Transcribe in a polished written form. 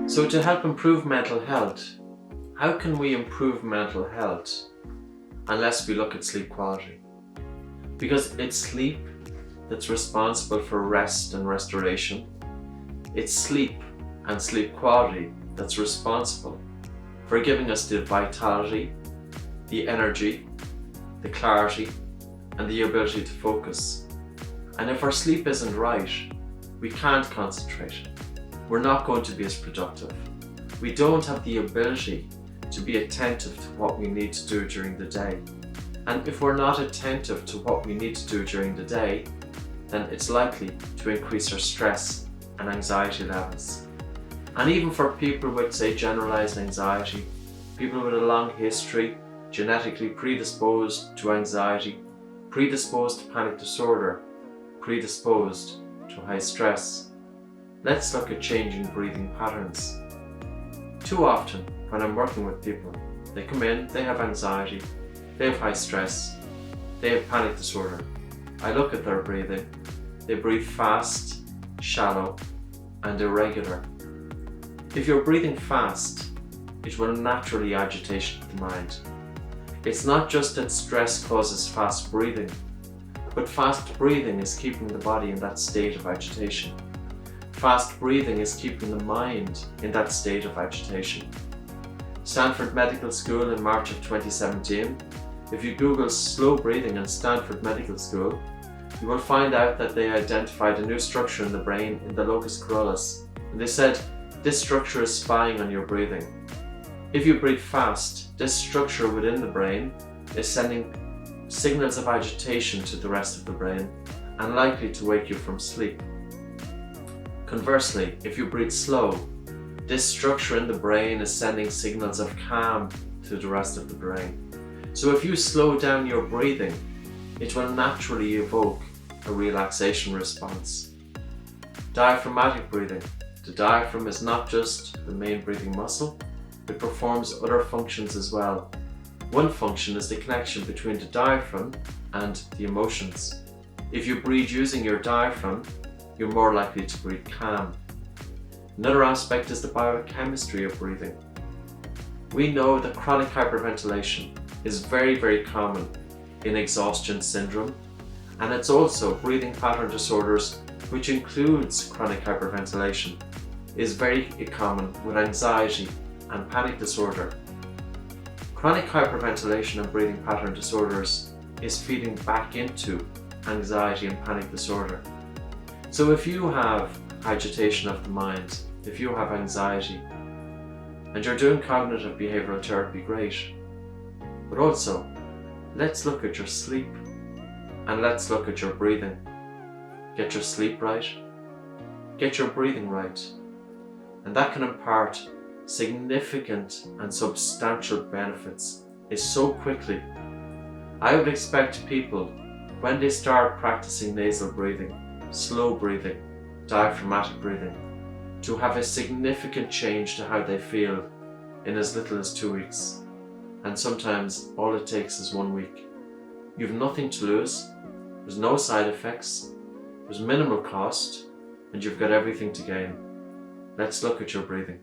So to help improve mental health, how can we improve mental health unless we look at sleep quality? Because it's sleep that's responsible for rest and restoration. It's sleep and sleep quality that's responsible for giving us the vitality, the energy, the clarity, and the ability to focus. And if our sleep isn't right, we can't concentrate. We're not going to be as productive. We don't have the ability to be attentive to what we need to do during the day. And if we're not attentive to what we need to do during the day, then it's likely to increase our stress and anxiety levels. And even for people with, say, generalized anxiety, people with a long history, genetically predisposed to anxiety, predisposed to panic disorder, predisposed to high stress, let's look at changing breathing patterns. Too often, when I'm working with people, they come in, they have anxiety, they have high stress, they have panic disorder. I look at their breathing. They breathe fast, shallow, and irregular. If you're breathing fast, it will naturally agitate the mind. It's not just that stress causes fast breathing, but fast breathing is keeping the body in that state of agitation. Fast breathing is keeping the mind in that state of agitation. Stanford Medical School in March of 2017, if you Google slow breathing in Stanford Medical School, you will find out that they identified a new structure in the brain in the locus coeruleus, and they said this structure is spying on your breathing. If you breathe fast, this structure within the brain is sending signals of agitation to the rest of the brain and likely to wake you from sleep. Conversely, if you breathe slow, this structure in the brain is sending signals of calm to the rest of the brain. So if you slow down your breathing, it will naturally evoke a relaxation response. Diaphragmatic breathing. The diaphragm is not just the main breathing muscle, it performs other functions as well. One function is the connection between the diaphragm and the emotions. If you breathe using your diaphragm, you're more likely to breathe calm. Another aspect is the biochemistry of breathing. We know that chronic hyperventilation is very, very common in exhaustion syndrome, and it's also breathing pattern disorders, which includes chronic hyperventilation, is very common with anxiety and panic disorder. Chronic hyperventilation and breathing pattern disorders is feeding back into anxiety and panic disorder. So if you have agitation of the mind, if you have anxiety, and you're doing cognitive behavioral therapy, great. But also, let's look at your sleep and let's look at your breathing. Get your sleep right, get your breathing right, and that can impart significant and substantial benefits so quickly. I would expect people, when they start practicing nasal breathing, slow breathing, diaphragmatic breathing, to have a significant change to how they feel in as little as 2 weeks. And sometimes all it takes is 1 week. You've nothing to lose, there's no side effects, there's minimal cost, and you've got everything to gain. Let's look at your breathing.